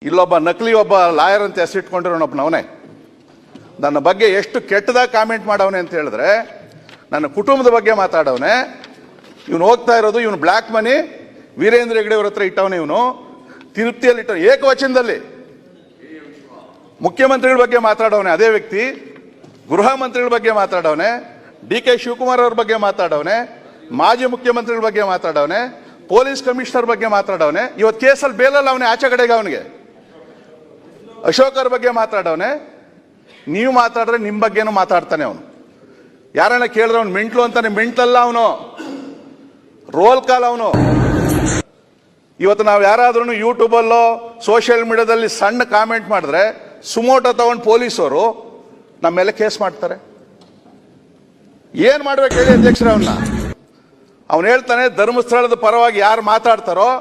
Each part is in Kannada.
ಇಲ್ಲೊಬ್ಬ ನಕಲಿ ಒಬ್ಬ ಲಾಯರ್ ಅಂತ ಹೆಸರಿಟ್ಕೊಂಡಿರೋನೊಬ್ಬನವನೇ ನನ್ನ ಬಗ್ಗೆ ಎಷ್ಟು ಕೆಟ್ಟದಾಗಿ ಕಾಮೆಂಟ್ ಮಾಡವನೆ ಅಂತ ಹೇಳಿದ್ರೆ, ನನ್ನ ಕುಟುಂಬದ ಬಗ್ಗೆ ಮಾತಾಡವನೆ. ಇವನು ಹೋಗ್ತಾ ಇರೋದು, ಇವನು ಬ್ಲ್ಯಾಕ್ ಮನಿ ವೀರೇಂದ್ರ ಹೆಗ್ಡೆ ಅವ್ರ ಹತ್ರ ಇಟ್ಟವನೇ. ಇವನು ತಿರುಪ್ತಿಯಲ್ಲಿ ಇಟ್ಟ ಏಕವಚನದಲ್ಲಿ ಮುಖ್ಯಮಂತ್ರಿಗಳ ಬಗ್ಗೆ ಮಾತಾಡವನೆ. ಅದೇ ವ್ಯಕ್ತಿ ಗೃಹ ಮಂತ್ರಿಗಳ ಬಗ್ಗೆ ಮಾತಾಡವನೆ, DK ಶಿವಕುಮಾರ್ ಅವ್ರ ಬಗ್ಗೆ ಮಾತಾಡವನೆ, ಮಾಜಿ ಮುಖ್ಯಮಂತ್ರಿಗಳ ಬಗ್ಗೆ ಮಾತಾಡವನೆ, ಪೊಲೀಸ್ ಕಮಿಷನರ್ ಬಗ್ಗೆ ಮಾತಾಡವನೆ. ಇವತ್ತು ಕೇಸಲ್ಲಿ ಬೇಲಲ್ಲ ಅವನೇ, ಆಚೆ ಕಡೆಗೆ ಅವನಿಗೆ ಅಶೋಕ್ ಅವ್ರ ಬಗ್ಗೆ ಮಾತಾಡವನೆ. ನೀವು ಮಾತಾಡಿದ್ರೆ ನಿಮ್ಮ ಬಗ್ಗೆನೂ ಮಾತಾಡ್ತಾನೆ ಅವನು. ಯಾರನ್ನ ಕೇಳಿದ್ರೆ ಅವ್ನು ಮೆಂಟ್ಲು ಅಂತಾನೆ. ಮೆಂಟ್ಲಲ್ಲ ಅವನು, ರೋಲ್ ಕಾಲ್ ಅವನು. ಇವತ್ತು ನಾವು ಯಾರಾದ್ರೂ ಯೂಟ್ಯೂಬಲ್ಲೋ ಸೋಷಿಯಲ್ ಮೀಡಿಯಾದಲ್ಲಿ ಸಣ್ಣ ಕಾಮೆಂಟ್ ಮಾಡಿದ್ರೆ ಸುಮೋಟೋ ತಗೊಂಡು ಪೊಲೀಸರು ನಮ್ಮ ಮೇಲೆ ಕೇಸ್ ಮಾಡ್ತಾರೆ. ಏನ್ ಮಾಡ್ಬೇಕು ಹೇಳಿ ಅಧ್ಯಕ್ಷರ? ಅವನು ಹೇಳ್ತಾನೆ ಧರ್ಮಸ್ಥಳದ ಪರವಾಗಿ ಯಾರು ಮಾತಾಡ್ತಾರೋ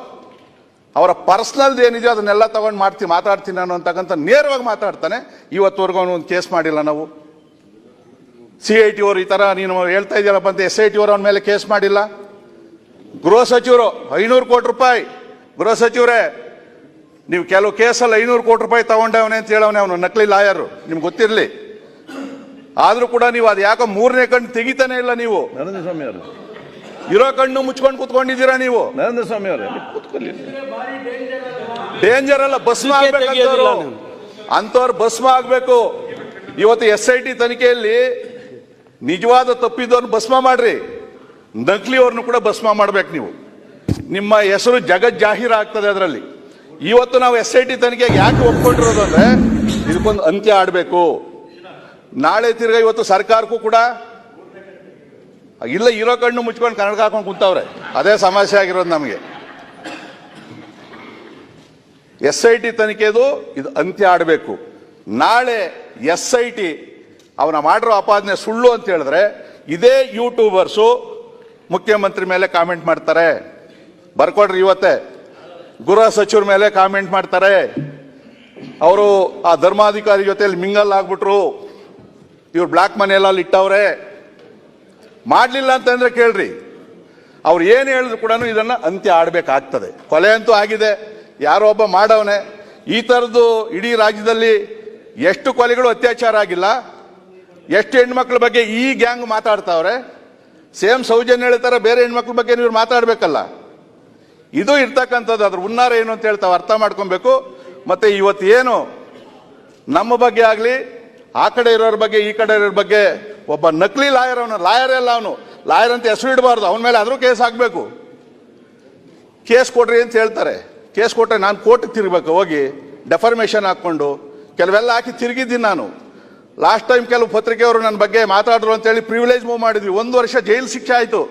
ಅವರ ಪರ್ಸನಲ್ ಏನಿದೆಯೋ ಅದನ್ನೆಲ್ಲ ತಗೊಂಡು ಮಾತಾಡ್ತೀನಿ ನಾನು ಅಂತಕ್ಕಂಥ ನೇರವಾಗಿ ಮಾತಾಡ್ತಾನೆ. ಇವತ್ತುವರೆಗೂ ಅವನು ಒಂದು ಕೇಸ್ ಮಾಡಿಲ್ಲ. ನಾವು CIT ಅವರು ಈ ತರ ನೀನು ಹೇಳ್ತಾ ಇದೆಯಲ್ಲಪ್ಪ ಅಂತ SIT ಅವರು ಅವನ ಮೇಲೆ ಕೇಸ್ ಮಾಡಿಲ್ಲ. ಗೃಹ ಸಚಿವರು 500 ಕೋಟಿ ರೂಪಾಯಿ, ಗೃಹ ಸಚಿವರೇ ನೀವು ಕೆಲವು ಕೇಸಲ್ಲಿ 500 ಕೋಟಿ ರೂಪಾಯಿ ತಗೊಂಡವನೆ ಅಂತ ಹೇಳವನೆ ಅವನು, ನಕಲಿ ಲಾಯರ್. ನಿಮ್ಗೆ ಗೊತ್ತಿರಲಿ. ಆದ್ರೂ ಕೂಡ ನೀವು ಅದು ಯಾಕೋ ಮೂರನೇ ಕಣ್ಣು ತೆಗಿತಾನೆ ಇಲ್ಲ. ನೀವು ನರೇಂದ್ರ ಸ್ವಾಮಿ ಅವರು ಇರೋ ಕಣ್ಣು ಮುಚ್ಕೊಂಡು ಕೂತ್ಕೊಂಡಿದ್ದೀರಾ ನೀವು. ನರೇಂದ್ರ ಸ್ವಾಮಿ ಅವರೇ ಕೂತ್ಕೊಳ್ಳಿ. ಡೇಂಜರ್ ಅಲ್ಲ, ಭಸ್ಮ ಆಗ್ಬೇಕಂತವ್ರು, ಅಂತವ್ರು ಭಸ್ಮ ಆಗ್ಬೇಕು. ಇವತ್ತು SIT ತನಿಖೆಯಲ್ಲಿ ನಿಜವಾದ ತಪ್ಪಿದವ್ರನ್ನ ಭಸ್ಮ ಮಾಡ್ರಿ, ನಕಲಿ ಅವ್ರನ್ನು ಕೂಡ ಭಸ್ಮ ಮಾಡ್ಬೇಕು. ನೀವು ನಿಮ್ಮ ಹೆಸರು ಜಗತ್ ಜಾಹೀರ ಆಗ್ತದೆ ಅದರಲ್ಲಿ. ಇವತ್ತು ನಾವು SIT ತನಿಖೆಗೆ ಯಾಕೆ ಒಪ್ಕೊಂಡಿರೋದು ಅಂದ್ರೆ ಇದಕ್ಕೊಂದು ಅಂತ್ಯ ಆಡಬೇಕು. ನಾಳೆ ತಿರ್ಗಾ ಇವತ್ತು ಸರ್ಕಾರಕ್ಕೂ ಕೂಡ ಇಲ್ಲ, ಇರೋ ಕಣ್ಣು ಮುಚ್ಕೊಂಡು ಕನ್ನಡಕ ಹಾಕೊಂಡು ಕುಂತವ್ರೆ. ಅದೇ ಸಮಸ್ಯೆ ಆಗಿರೋದು ನಮಗೆ. SIT ತನಿಖೆದು ಇದು ಅಂತ್ಯ ಆಡಬೇಕು. ನಾಳೆ SIT ಅವನ ಮಾಡಿರೋ ಅಪಾದನೆ ಸುಳ್ಳು ಅಂತ ಹೇಳಿದ್ರೆ ಇದೇ ಯೂಟ್ಯೂಬರ್ಸು ಮುಖ್ಯಮಂತ್ರಿ ಮೇಲೆ ಕಾಮೆಂಟ್ ಮಾಡ್ತಾರೆ. ಬರ್ಕೊಡ್ರಿ ಇವತ್ತೇ. ಗೃಹ ಸಚಿವರ ಮೇಲೆ ಕಾಮೆಂಟ್ ಮಾಡ್ತಾರೆ. ಅವರು ಆ ಧರ್ಮಾಧಿಕಾರಿ ಜೊತೆಯಲ್ಲಿ ಮಿಂಗಲ್ ಆಗ್ಬಿಟ್ರು, ಇವ್ರು ಬ್ಲ್ಯಾಕ್ ಮನೆಯಲ್ಲಿ ಇಟ್ಟವ್ರೆ. ಮಾಡಲಿಲ್ಲ ಅಂತಂದ್ರೆ ಕೇಳ್ರಿ, ಅವ್ರು ಏನು ಹೇಳಿದ್ರು ಕೂಡ ಇದನ್ನ ಅಂತ್ಯ ಆಡಬೇಕಾಗ್ತದೆ. ಕೊಲೆ ಅಂತೂ ಆಗಿದೆ, ಯಾರೋ ಒಬ್ಬ ಮಾಡವನೆ. ಈ ಥರದ್ದು ಇಡೀ ರಾಜ್ಯದಲ್ಲಿ ಎಷ್ಟು ಕೊಲೆಗಳು ಅತ್ಯಾಚಾರ ಆಗಿಲ್ಲ, ಎಷ್ಟು ಹೆಣ್ಮಕ್ಳ ಬಗ್ಗೆ ಈ ಗ್ಯಾಂಗ್ ಮಾತಾಡ್ತಾವ್ರೆ. ಸೇಮ್ ಸೌಜನ್ಯ ಹೇಳ್ತಾರೆ, ಬೇರೆ ಹೆಣ್ಮಕ್ಳ ಬಗ್ಗೆ ನೀವು ಮಾತಾಡ್ಬೇಕಲ್ಲ. ಇದು ಇರ್ತಕ್ಕಂಥದ್ದು. ಅದ್ರ ಹುನ್ನಾರ ಏನು ಅಂತ ಹೇಳ್ತಾವೆ, ಅರ್ಥ ಮಾಡ್ಕೊಬೇಕು. ಮತ್ತೆ ಇವತ್ತು ಏನು ನಮ್ಮ ಬಗ್ಗೆ ಆಗಲಿ, ಆ ಕಡೆ ಇರೋರ ಬಗ್ಗೆ ಈ ಕಡೆ ಇರೋರ ಬಗ್ಗೆ ಒಬ್ಬ ನಕಲಿ ಲಾಯರ್, ಅವನು ಲಾಯರ್ ಎಲ್ಲ, ಅವನು ಲಾಯರ್ ಅಂತ ಹೆಸರು ಇಡಬಾರ್ದು. ಅವನ ಮೇಲೆ ಆದರೂ ಕೇಸ್ ಹಾಕಬೇಕು. ಕೇಸ್ ಕೊಡ್ರಿ ಅಂತ ಹೇಳ್ತಾರೆ. ಕೇಸ್ ಕೊಟ್ಟರೆ ನಾನು ಕೋರ್ಟಿಗೆ ತಿರುಗಬೇಕು ಹೋಗಿ, ಡೆಫರ್ಮೇಷನ್ ಹಾಕ್ಕೊಂಡು ಕೆಲವೆಲ್ಲ ಹಾಕಿ ತಿರುಗಿದ್ದೀನಿ ನಾನು. ಲಾಸ್ಟ್ ಟೈಮ್ ಕೆಲವು ಪತ್ರಿಕೆಯವರು ನನ್ನ ಬಗ್ಗೆ ಮಾತಾಡಿದ್ರು ಅಂತೇಳಿ ಪ್ರಿವಿಲೇಜ್ ಮೂವ್ ಮಾಡಿದ್ವಿ. 1 ವರ್ಷ ಜೈಲು ಶಿಕ್ಷೆ ಆಯಿತು.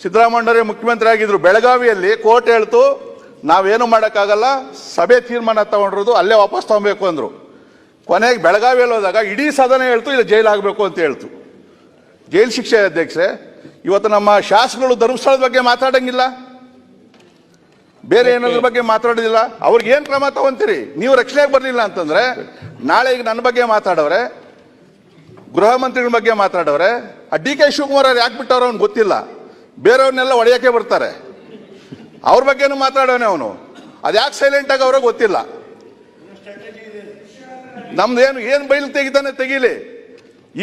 ಸಿದ್ದರಾಮಯ್ಯರೇ ಮುಖ್ಯಮಂತ್ರಿ ಆಗಿದ್ರು. ಬೆಳಗಾವಿಯಲ್ಲಿ ಕೋರ್ಟ್ ಹೇಳ್ತು ನಾವೇನು ಮಾಡೋಕ್ಕಾಗಲ್ಲ, ಸಭೆ ತೀರ್ಮಾನ ತಗೊಂಡಿರೋದು ಅಲ್ಲೇ ವಾಪಸ್ ತಗೊಬೇಕು ಅಂದರು. ಕೊನೆಗೆ ಬೆಳಗಾವಿಯಲ್ಲಿ ಹೋದಾಗ ಇಡೀ ಸದನ ಹೇಳ್ತು ಇಲ್ಲ ಜೈಲು ಆಗಬೇಕು ಅಂತ ಹೇಳ್ತು. ಜೈಲು ಶಿಕ್ಷೆ ಅಧ್ಯಕ್ಷರೇ. ಇವತ್ತು ನಮ್ಮ ಶಾಸಕರು ಧರ್ಮಸ್ಥಳದ ಬಗ್ಗೆ ಮಾತಾಡಂಗಿಲ್ಲ, ಬೇರೆ ಏನಾದ್ರ ಬಗ್ಗೆ ಮಾತಾಡೋದಿಲ್ಲ. ಅವ್ರಿಗೆ ಏನು ಕ್ರಮ ತಗೊಂತೀರಿ? ನೀವು ರಕ್ಷಣೆಗೆ ಬರಲಿಲ್ಲ ಅಂತಂದ್ರೆ ನಾಳೆ ಈಗ ನನ್ನ ಬಗ್ಗೆ ಮಾತಾಡೋರೆ, ಗೃಹ ಮಂತ್ರಿಗಳ ಬಗ್ಗೆ ಮಾತಾಡೋರೆ. ಆ DK ಶಿವಕುಮಾರ್ ಅವ್ರು ಯಾಕೆ ಬಿಟ್ಟವ್ರು ಅವ್ನು ಗೊತ್ತಿಲ್ಲ. ಬೇರೆಯವ್ರನ್ನೆಲ್ಲ ಹೊಡೆಯೋಕೆ ಬರ್ತಾರೆ. ಅವ್ರ ಬಗ್ಗೆನೂ ಮಾತಾಡೋನೆ ಅವನು. ಅದು ಯಾಕೆ ಸೈಲೆಂಟ್ ಆಗಿ ಅವ್ರಿಗೆ ಗೊತ್ತಿಲ್ಲ. ನಮ್ದೇನು ಏನು ಬೈಲು ತೆಗಿತಾನೆ ತೆಗೀಲಿ.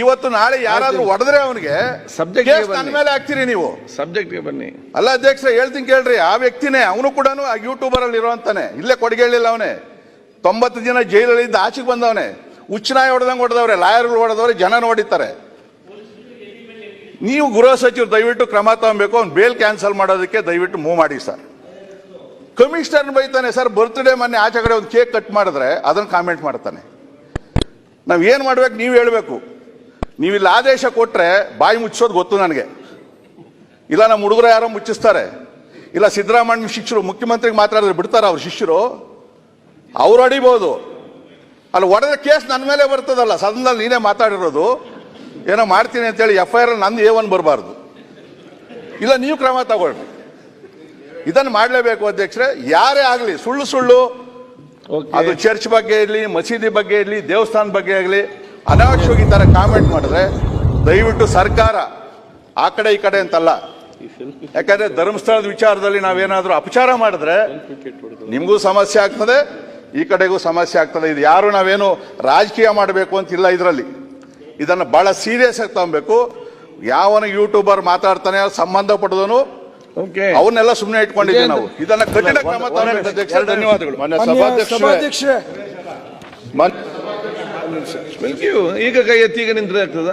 ಇವತ್ತು ನಾಳೆ ಯಾರಾದ್ರೂ ಹೊಡೆದ್ರೆ ಅವನಿಗೆ ಸಬ್ಜೆಕ್ಟ್ ನನ್ನ ಮೇಲೆ ಹಾಕ್ತೀರಿ ನೀವು. ಸಬ್ಜೆಕ್ಟ್ಗೆ ಬನ್ನಿ. ಅಲ್ಲ ಅಧ್ಯಕ್ಷ, ಹೇಳ್ತೀನಿ ಕೇಳ್ರಿ. ಆ ವ್ಯಕ್ತಿನೇ, ಅವನು ಕೂಡ ಆ ಯೂಟ್ಯೂಬರ್ ಅಲ್ಲಿ ಇರೋಂತಾನೆ. ಇಲ್ಲೇ ಕೊಡಗೇಳಿಲ್ಲ ಅವನೇ. 90 ದಿನ ಜೈಲಲ್ಲಿದ್ದ ಆಚೆಗೆ ಬಂದವನೇ. ಹುಚ್ಚನಾಯಿ ಹೊಡೆದಂಗೆ ಹೊಡೆದವ್ರೆ, ಲಾಯರ್ಗಳು ಹೊಡೆದವ್ರೆ, ಜನ ನೋಡಿತಾರೆ. ನೀವು ಗೃಹ ಸಚಿವರು ದಯವಿಟ್ಟು ಕ್ರಮ ತಗೊಬೇಕು. ಅವ್ನು ಬೇಲ್ ಕ್ಯಾನ್ಸಲ್ ಮಾಡೋದಕ್ಕೆ ದಯವಿಟ್ಟು ಮೂವ್ ಮಾಡಿ ಸರ್. ಕಮಿಷನರ್ ಬೈತಾನೆ ಸರ್, ಬರ್ತ್ಡೇ ಮೊನ್ನೆ ಆಚೆ ಕಡೆ ಒಂದು ಕೇಕ್ ಕಟ್ ಮಾಡಿದ್ರೆ ಅದನ್ನ ಕಾಮೆಂಟ್ ಮಾಡ್ತಾನೆ. ನಾವ್ ಏನ್ ಮಾಡ್ಬೇಕು ನೀವು ಹೇಳ್ಬೇಕು. ನೀವು ಇಲ್ಲಿ ಆದೇಶ ಕೊಟ್ರೆ ಬಾಯಿ ಮುಚ್ಚಿಸೋದು ಗೊತ್ತು ನನಗೆ. ಇಲ್ಲ ನಮ್ಮ ಹುಡುಗರು ಯಾರೋ ಮುಚ್ಚಿಸ್ತಾರೆ. ಇಲ್ಲ ಸಿದ್ದರಾಮಯ್ಯ ಶಿಷ್ಯರು ಮುಖ್ಯಮಂತ್ರಿಗೆ ಮಾತಾಡಿದ್ರೆ ಬಿಡ್ತಾರ ಅವ್ರ ಶಿಷ್ಯರು? ಅವ್ರು ಹೊಡಿಬಹುದು. ಅಲ್ಲಿ ಹೊಡೆದ ಕೇಸ್ ನನ್ನ ಮೇಲೆ ಬರ್ತದಲ್ಲ. ಸದನದಲ್ಲಿ ನೀನೇ ಮಾತಾಡಿರೋದು ಏನೋ ಮಾಡ್ತೀನಿ ಅಂತೇಳಿ FIR ನಂದು A1 ಬರಬಾರ್ದು. ಇಲ್ಲ ನೀವು ಕ್ರಮ ತಗೊಳ್ರಿ. ಇದನ್ನು ಮಾಡಲೇಬೇಕು ಅಧ್ಯಕ್ಷರೇ. ಯಾರೇ ಆಗಲಿ ಸುಳ್ಳು ಸುಳ್ಳು, ಅದು ಚರ್ಚ್ ಬಗ್ಗೆ ಇರಲಿ, ಮಸೀದಿ ಬಗ್ಗೆ ಇರಲಿ, ದೇವಸ್ಥಾನ ಬಗ್ಗೆ ಆಗಲಿ, ಅನಾವಶ್ಯವಾಗಿ ಈ ತರ ಕಾಮೆಂಟ್ ಮಾಡಿದ್ರೆ ದಯವಿಟ್ಟು ಸರ್ಕಾರ ಆ ಕಡೆ ಈ ಕಡೆ ಅಂತಲ್ಲ, ಯಾಕಂದ್ರೆ ಧರ್ಮಸ್ಥಳದ ವಿಚಾರದಲ್ಲಿ ನಾವೇನಾದ್ರೂ ಅಪಚಾರ ಮಾಡಿದ್ರೆ ನಿಮಗೂ ಸಮಸ್ಯೆ ಆಗ್ತದೆ, ಈ ಕಡೆಗೂ ಸಮಸ್ಯೆ ಆಗ್ತದೆ. ಇದು ಯಾರು ನಾವೇನು ರಾಜಕೀಯ ಮಾಡಬೇಕು ಅಂತಿಲ್ಲ ಇದರಲ್ಲಿ. ಇದನ್ನು ಬಹಳ ಸೀರಿಯಸ್ ಆಗಿ ತಗೊಬೇಕು. ಯಾವನ ಯೂಟ್ಯೂಬರ್ ಮಾತಾಡ್ತಾನೆ ಸಂಬಂಧಪಟ್ಟದನು ಓಕೆ ಅವನ್ನೆಲ್ಲ ಸುಮ್ಮನೆ ಇಟ್ಕೊಂಡಿದ್ದೀವಿ ನಾವು. ಇದನ್ನ ಕಠಿಣ ಕ್ರಮ ತಗೊಬೇಕು ಅಧ್ಯಕ್ಷ. ಧನ್ಯವಾದಗಳು. ಸಭಾಧ್ಯಕ್ಷರೇ ಈಗ ಕೈ ಎತ್ತಿ ಈಗ ನಿಂತ್ರೆ ಆಗ್ತದ